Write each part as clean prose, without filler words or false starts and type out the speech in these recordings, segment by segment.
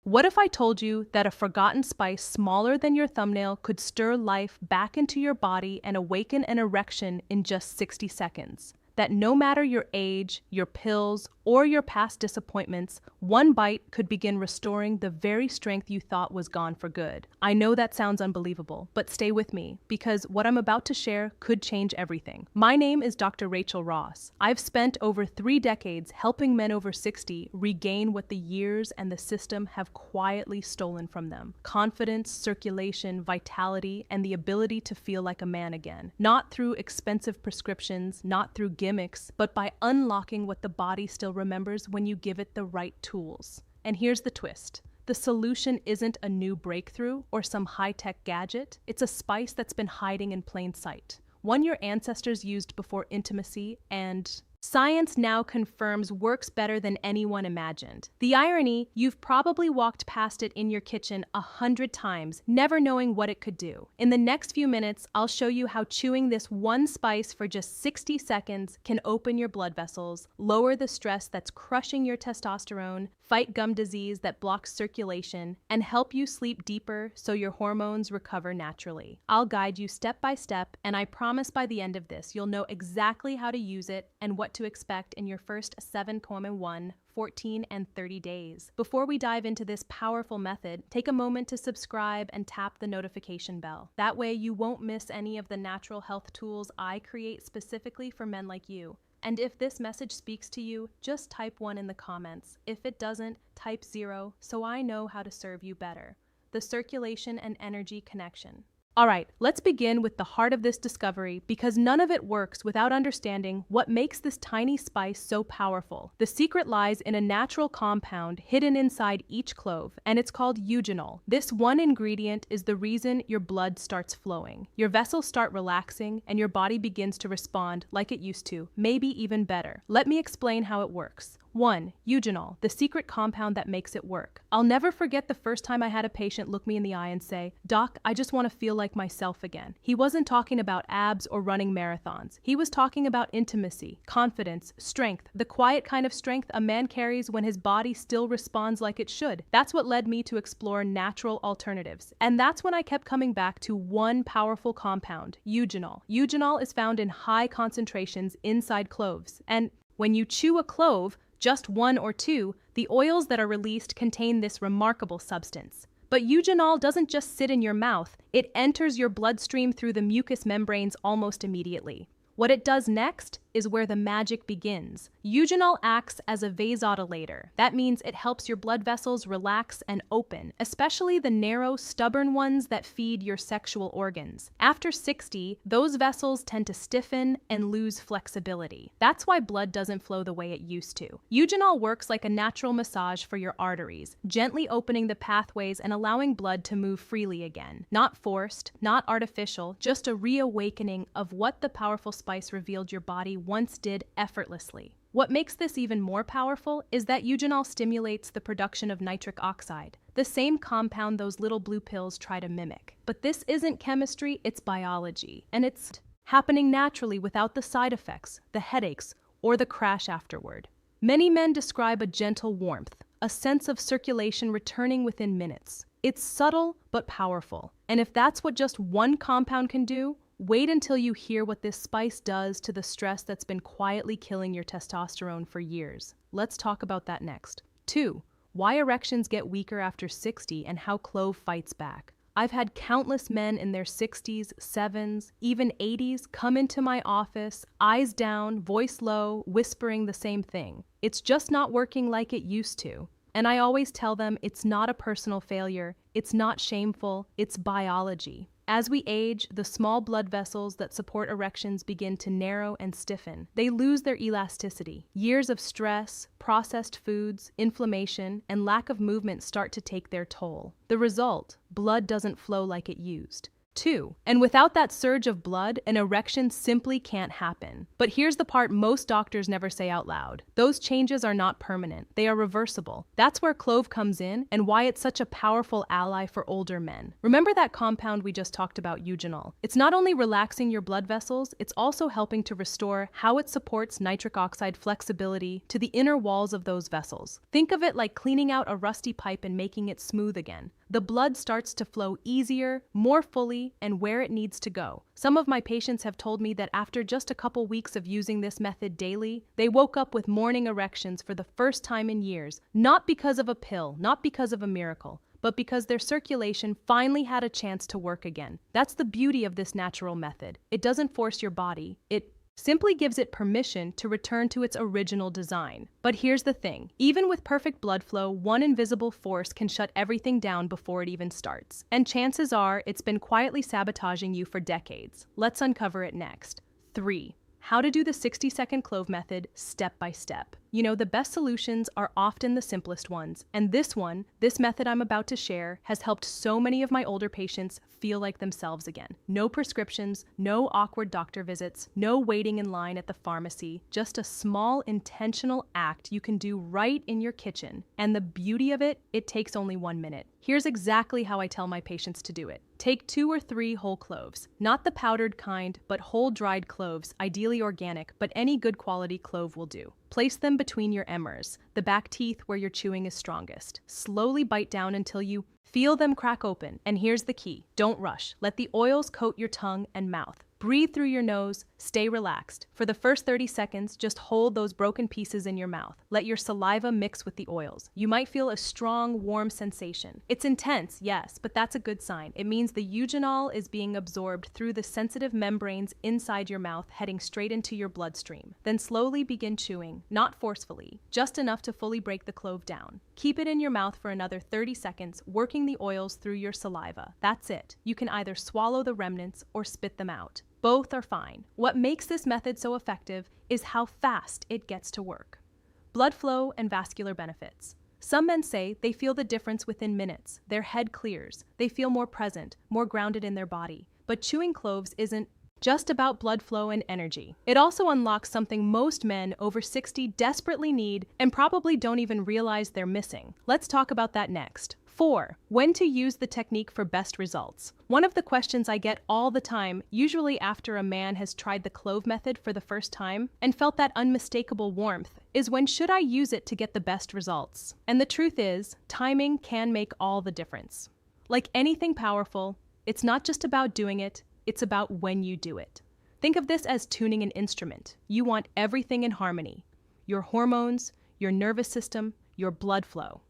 What if I told you that a forgotten spice smaller than your thumbnail could stir life back into your body and awaken an erection in just 60 seconds? That no matter your age, your pills, or your past disappointments, one bite could begin restoring the very strength you thought was gone for good. I know that sounds unbelievable, but stay with me, because what I'm about to share could change everything. My name is Dr. Rachel Ross. I've spent over 3 decades helping men over 60 regain what the years and the system have quietly stolen from them: confidence, circulation, vitality, and the ability to feel like a man again. Not through expensive prescriptions, not through gimmicks, but by unlocking what the body still remembers when you give it the right tools. And here's the twist. The solution isn't a new breakthrough or some high-tech gadget. It's a spice that's been hiding in plain sight. One your ancestors used before intimacy, and science now confirms works better than anyone imagined. The irony, you've probably walked past it in your kitchen 100 times, never knowing what it could do. In the next few minutes, I'll show you how chewing this one spice for just 60 seconds can open your blood vessels, lower the stress that's crushing your testosterone, fight gum disease that blocks circulation, and help you sleep deeper so your hormones recover naturally. I'll guide you step by step, and I promise by the end of this, you'll know exactly how to use it and what to expect in your first 7,1, 14, and 30 days. Before we dive into this powerful method, take a moment to subscribe and tap the notification bell. That way you won't miss any of the natural health tools I create specifically for men like you. And if this message speaks to you, just type 1 in the comments. If it doesn't, type 0 so I know how to serve you better. The circulation and energy connection. All right, let's begin with the heart of this discovery, because none of it works without understanding what makes this tiny spice so powerful. The secret lies in a natural compound hidden inside each clove, and it's called eugenol. This one ingredient is the reason your blood starts flowing, your vessels start relaxing, and your body begins to respond like it used to, maybe even better. Let me explain how it works. 1. Eugenol, the secret compound that makes it work. I'll never forget the first time I had a patient look me in the eye and say, "Doc, I just want to feel like myself again." He wasn't talking about abs or running marathons. He was talking about intimacy, confidence, strength, the quiet kind of strength a man carries when his body still responds like it should. That's what led me to explore natural alternatives. And that's when I kept coming back to one powerful compound, eugenol. Eugenol is found in high concentrations inside cloves. And when you chew a clove, just 1 or 2, the oils that are released contain this remarkable substance. But eugenol doesn't just sit in your mouth, it enters your bloodstream through the mucous membranes almost immediately. What it does next is where the magic begins. Eugenol acts as a vasodilator. That means it helps your blood vessels relax and open, especially the narrow, stubborn ones that feed your sexual organs. After 60, those vessels tend to stiffen and lose flexibility. That's why blood doesn't flow the way it used to. Eugenol works like a natural massage for your arteries, gently opening the pathways and allowing blood to move freely again. Not forced, not artificial, just a reawakening of what the powerful spice revealed your body once did effortlessly. What makes this even more powerful is that eugenol stimulates the production of nitric oxide, the same compound those little blue pills try to mimic. But this isn't chemistry, it's biology, and it's happening naturally without the side effects, the headaches, or the crash afterward. Many men describe a gentle warmth, a sense of circulation returning within minutes. It's subtle but powerful, and if that's what just one compound can do, wait until you hear what this spice does to the stress that's been quietly killing your testosterone for years. Let's talk about that next. 2. Why erections get weaker after 60 and how clove fights back. I've had countless men in their 60s, 7s, even 80s come into my office, eyes down, voice low, whispering the same thing. It's just not working like it used to. And I always tell them it's not a personal failure, it's not shameful, it's biology. As we age, the small blood vessels that support erections begin to narrow and stiffen. They lose their elasticity. Years of stress, processed foods, inflammation, and lack of movement start to take their toll. The result, blood doesn't flow like it used. too. And without that surge of blood, an erection simply can't happen. But here's the part most doctors never say out loud. Those changes are not permanent. They are reversible. That's where clove comes in and why it's such a powerful ally for older men. Remember that compound we just talked about, eugenol? It's not only relaxing your blood vessels, it's also helping to restore how it supports nitric oxide flexibility to the inner walls of those vessels. Think of it like cleaning out a rusty pipe and making it smooth again. The blood starts to flow easier, more fully, and where it needs to go. Some of my patients have told me that after just a couple weeks of using this method daily, they woke up with morning erections for the first time in years, not because of a pill, not because of a miracle, but because their circulation finally had a chance to work again. That's the beauty of this natural method. It doesn't force your body. It simply gives it permission to return to its original design. But here's the thing. Even with perfect blood flow, one invisible force can shut everything down before it even starts. And chances are it's been quietly sabotaging you for decades. Let's uncover it next. 3. How to do the 60-second clove method step by step. You know, the best solutions are often the simplest ones, and this method I'm about to share, has helped so many of my older patients feel like themselves again. No prescriptions, no awkward doctor visits, no waiting in line at the pharmacy, just a small intentional act you can do right in your kitchen. And the beauty of it, it takes only 1 minute. Here's exactly how I tell my patients to do it. Take 2 or 3 whole cloves, not the powdered kind, but whole dried cloves, ideally organic, but any good quality clove will do. Place them between your emmers, the back teeth where your chewing is strongest. Slowly bite down until you feel them crack open. And here's the key. Don't rush. Let the oils coat your tongue and mouth. Breathe through your nose, stay relaxed. For the first 30 seconds, just hold those broken pieces in your mouth. Let your saliva mix with the oils. You might feel a strong, warm sensation. It's intense, yes, but that's a good sign. It means the eugenol is being absorbed through the sensitive membranes inside your mouth, heading straight into your bloodstream. Then slowly begin chewing, not forcefully, just enough to fully break the clove down. Keep it in your mouth for another 30 seconds, working the oils through your saliva. That's it. You can either swallow the remnants or spit them out. Both are fine. What makes this method so effective is how fast it gets to work. Blood flow and vascular benefits. Some men say they feel the difference within minutes. Their head clears. They feel more present, more grounded in their body. But chewing cloves isn't just about blood flow and energy. It also unlocks something most men over 60 desperately need and probably don't even realize they're missing. Let's talk about that next. 4. When to use the technique for best results. One of the questions I get all the time, usually after a man has tried the clove method for the first time and felt that unmistakable warmth, is when should I use it to get the best results? And the truth is, timing can make all the difference. Like anything powerful, it's not just about doing it, it's about when you do it. Think of this as tuning an instrument. You want everything in harmony. Your hormones, your nervous system, your blood flow.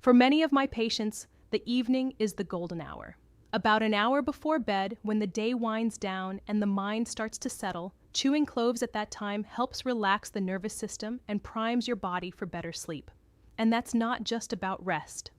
For many of my patients, the evening is the golden hour. About an hour before bed, when the day winds down and the mind starts to settle, chewing cloves at that time helps relax the nervous system and primes your body for better sleep. And that's not just about rest.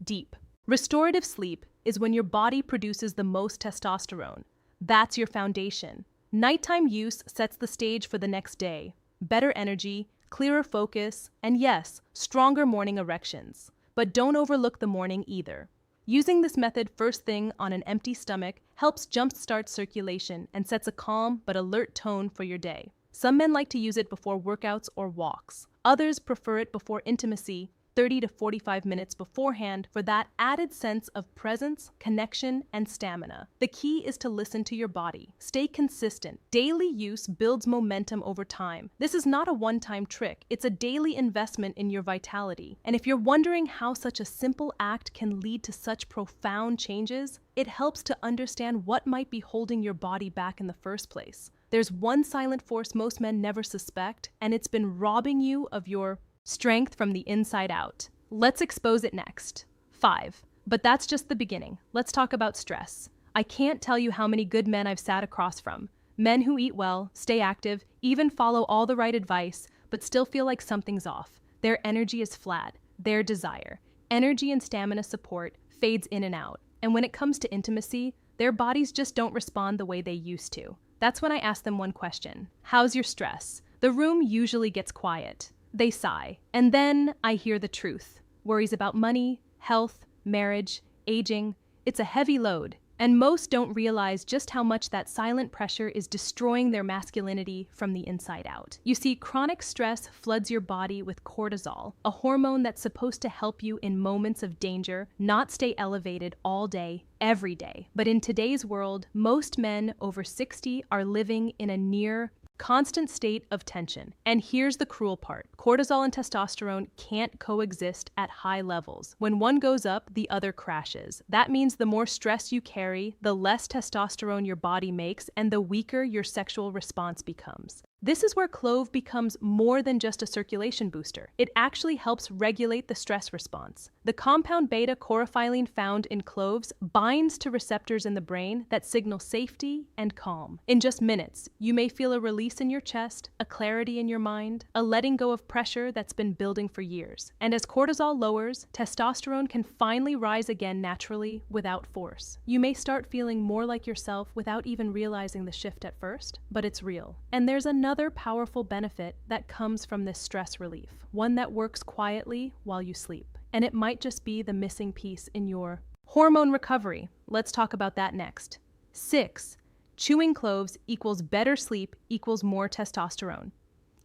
Deep. Restorative sleep is when your body produces the most testosterone. That's your foundation. Nighttime use sets the stage for the next day. Better energy, clearer focus, and yes, stronger morning erections. But don't overlook the morning either. Using this method first thing on an empty stomach helps jumpstart circulation and sets a calm but alert tone for your day. Some men like to use it before workouts or walks. Others prefer it before intimacy, 30 to 45 minutes beforehand for that added sense of presence, connection, and stamina. The key is to listen to your body. Stay consistent. Daily use builds momentum over time. This is not a one-time trick. It's a daily investment in your vitality. And if you're wondering how such a simple act can lead to such profound changes, it helps to understand what might be holding your body back in the first place. There's one silent force most men never suspect, and it's been robbing you of your strength from the inside out. Let's expose it next. 5. But that's just the beginning. Let's talk about stress. I can't tell you how many good men I've sat across from. Men who eat well, stay active, even follow all the right advice, but still feel like something's off. Their energy is flat. Their desire, energy and stamina support fades in and out. And when it comes to intimacy, their bodies just don't respond the way they used to. That's when I ask them one question. How's your stress? The room usually gets quiet. They sigh, and then I hear the truth. Worries about money, health, marriage, aging. It's a heavy load. And most don't realize just how much that silent pressure is destroying their masculinity from the inside out. You see, chronic stress floods your body with cortisol, a hormone that's supposed to help you in moments of danger, not stay elevated all day, every day. But in today's world, most men over 60 are living in a near constant state of tension. And here's the cruel part. Cortisol and testosterone can't coexist at high levels. When one goes up, the other crashes. That means the more stress you carry, the less testosterone your body makes, and the weaker your sexual response becomes. This is where clove becomes more than just a circulation booster. It actually helps regulate the stress response. The compound beta-chlorophylline found in cloves binds to receptors in the brain that signal safety and calm. In just minutes, you may feel a release in your chest, a clarity in your mind, a letting go of pressure that's been building for years. And as cortisol lowers, testosterone can finally rise again naturally without force. You may start feeling more like yourself without even realizing the shift at first, but it's real. And there's another powerful benefit that comes from this stress relief, one that works quietly while you sleep. And it might just be the missing piece in your hormone recovery. Let's talk about that next. 6. Chewing cloves equals better sleep equals more testosterone.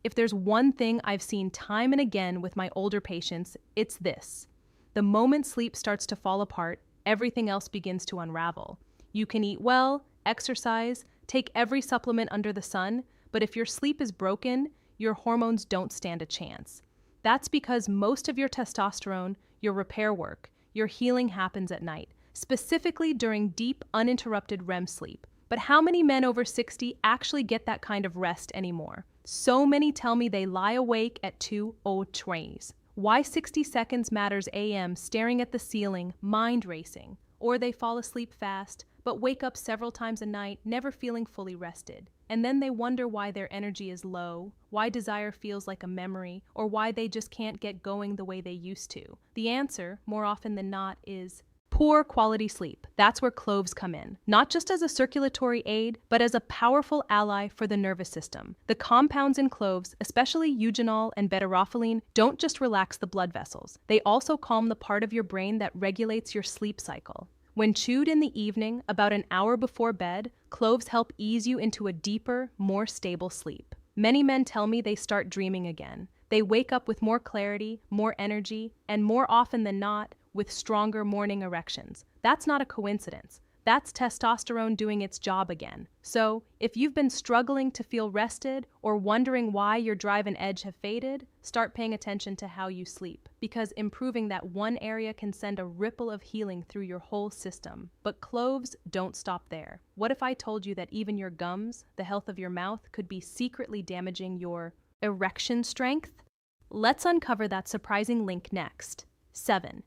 If there's one thing I've seen time and again with my older patients, it's this. The moment sleep starts to fall apart, everything else begins to unravel. You can eat well, exercise, take every supplement under the sun, but if your sleep is broken, your hormones don't stand a chance. That's because most of your testosterone, your repair work, your healing happens at night, specifically during deep, uninterrupted REM sleep. But how many men over 60 actually get that kind of rest anymore? So many tell me they lie awake at 2:20. Why 60 seconds matters AM, staring at the ceiling, mind racing. Or they fall asleep fast, but wake up several times a night, never feeling fully rested. And then they wonder why their energy is low, why desire feels like a memory, or why they just can't get going the way they used to. The answer, more often than not, is poor quality sleep. That's where cloves come in, not just as a circulatory aid, but as a powerful ally for the nervous system. The compounds in cloves, especially eugenol and beta-roffeline, don't just relax the blood vessels. They also calm the part of your brain that regulates your sleep cycle. When chewed in the evening, about an hour before bed, cloves help ease you into a deeper, more stable sleep. Many men tell me they start dreaming again. They wake up with more clarity, more energy, and more often than not, with stronger morning erections. That's not a coincidence. That's testosterone doing its job again. So, if you've been struggling to feel rested or wondering why your drive and edge have faded, start paying attention to how you sleep, because improving that one area can send a ripple of healing through your whole system. But cloves don't stop there. What if I told you that even your gums, the health of your mouth, could be secretly damaging your erection strength? Let's uncover that surprising link next. 7.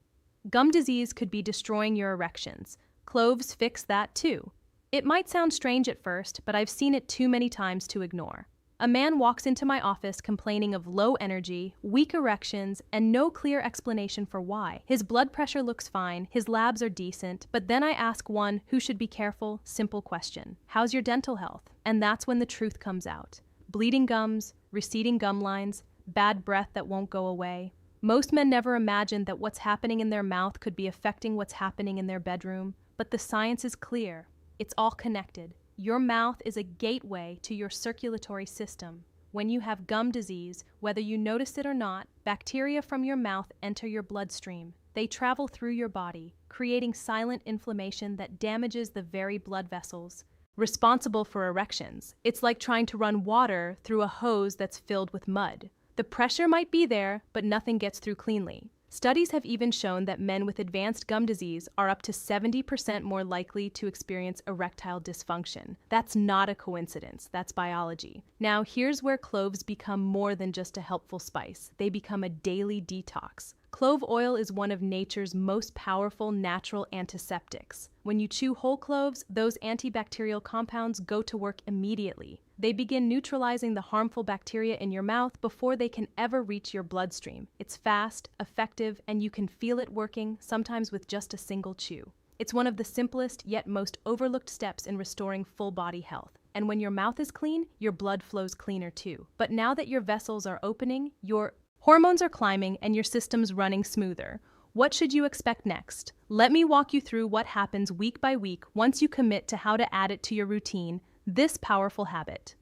Gum disease could be destroying your erections. Cloves fix that too. It might sound strange at first, but I've seen it too many times to ignore. A man walks into my office complaining of low energy, weak erections, and no clear explanation for why. His blood pressure looks fine, his labs are decent, but then I ask one who should be careful, simple question. How's your dental health? And that's when the truth comes out. Bleeding gums, receding gum lines, bad breath that won't go away. Most men never imagined that what's happening in their mouth could be affecting what's happening in their bedroom. But the science is clear. It's all connected. Your mouth is a gateway to your circulatory system. When you have gum disease, whether you notice it or not, bacteria from your mouth enter your bloodstream. They travel through your body, creating silent inflammation that damages the very blood vessels responsible for erections. It's like trying to run water through a hose that's filled with mud. The pressure might be there, but nothing gets through cleanly. Studies have even shown that men with advanced gum disease are up to 70% more likely to experience erectile dysfunction. That's not a coincidence, that's biology. Now, here's where cloves become more than just a helpful spice. They become a daily detox. Clove oil is one of nature's most powerful natural antiseptics. When you chew whole cloves, those antibacterial compounds go to work immediately. They begin neutralizing the harmful bacteria in your mouth before they can ever reach your bloodstream. It's fast, effective, and you can feel it working, sometimes with just a single chew. It's one of the simplest yet most overlooked steps in restoring full body health. And when your mouth is clean, your blood flows cleaner too. But now that your vessels are opening, your hormones are climbing, and your system's running smoother. What should you expect next? Let me walk you through what happens week by week once you commit to how to add it to your routine, this powerful habit.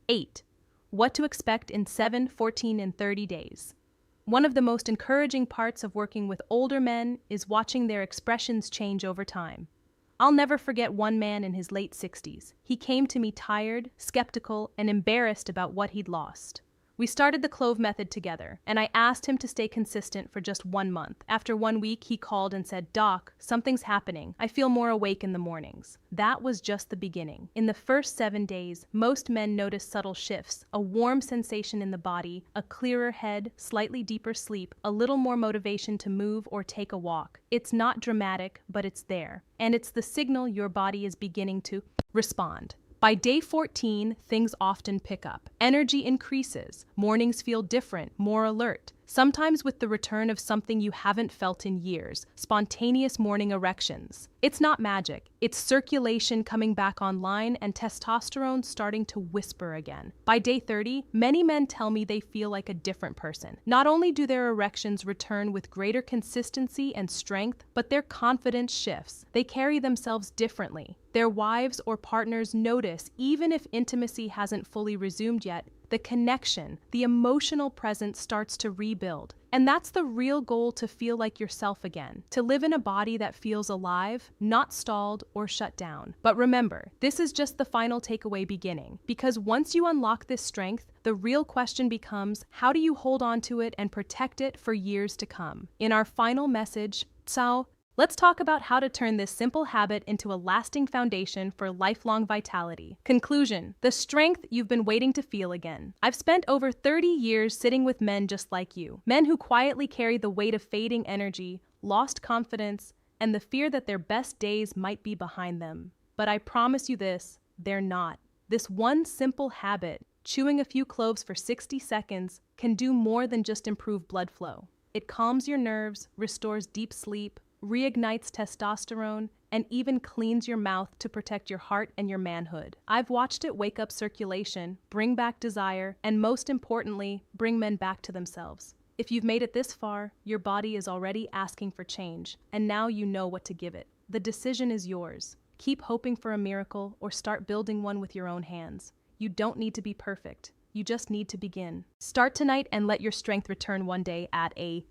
8. What to expect in 7, 14, and 30 days. One of the most encouraging parts of working with older men is watching their expressions change over time. I'll never forget one man in his late 60s. He came to me tired, skeptical, and embarrassed about what he'd lost. We started the Clove method together, and I asked him to stay consistent for just 1 month. After 1 week, he called and said, "Doc, something's happening. I feel more awake in the mornings." That was just the beginning. In the first 7 days, most men notice subtle shifts, a warm sensation in the body, a clearer head, slightly deeper sleep, a little more motivation to move or take a walk. It's not dramatic, but it's there. And it's the signal your body is beginning to respond. By day 14, things often pick up. Energy increases. Mornings feel different, more alert. Sometimes with the return of something you haven't felt in years, spontaneous morning erections. It's not magic. It's circulation coming back online and testosterone starting to whisper again. By day 30, many men tell me they feel like a different person. Not only do their erections return with greater consistency and strength, but their confidence shifts. They carry themselves differently. Their wives or partners notice, even if intimacy hasn't fully resumed yet, the connection, the emotional presence starts to rebuild. And that's the real goal, to feel like yourself again, to live in a body that feels alive, not stalled or shut down. But remember, this is just the final takeaway beginning, because once you unlock this strength, the real question becomes, how do you hold on to it and protect it for years to come? In our final message, let's talk about how to turn this simple habit into a lasting foundation for lifelong vitality. Conclusion: the strength you've been waiting to feel again. I've spent over 30 years sitting with men just like you. Men who quietly carry the weight of fading energy, lost confidence, and the fear that their best days might be behind them. But I promise you this, they're not. This one simple habit, chewing a few cloves for 60 seconds, can do more than just improve blood flow. It calms your nerves, restores deep sleep, reignites testosterone, and even cleans your mouth to protect your heart and your manhood. I've watched it wake up circulation, bring back desire, and most importantly, bring men back to themselves. If you've made it this far, your body is already asking for change, and now you know what to give it. The decision is yours. Keep hoping for a miracle or start building one with your own hands. You don't need to be perfect. You just need to begin. Start tonight and let your strength return one day at a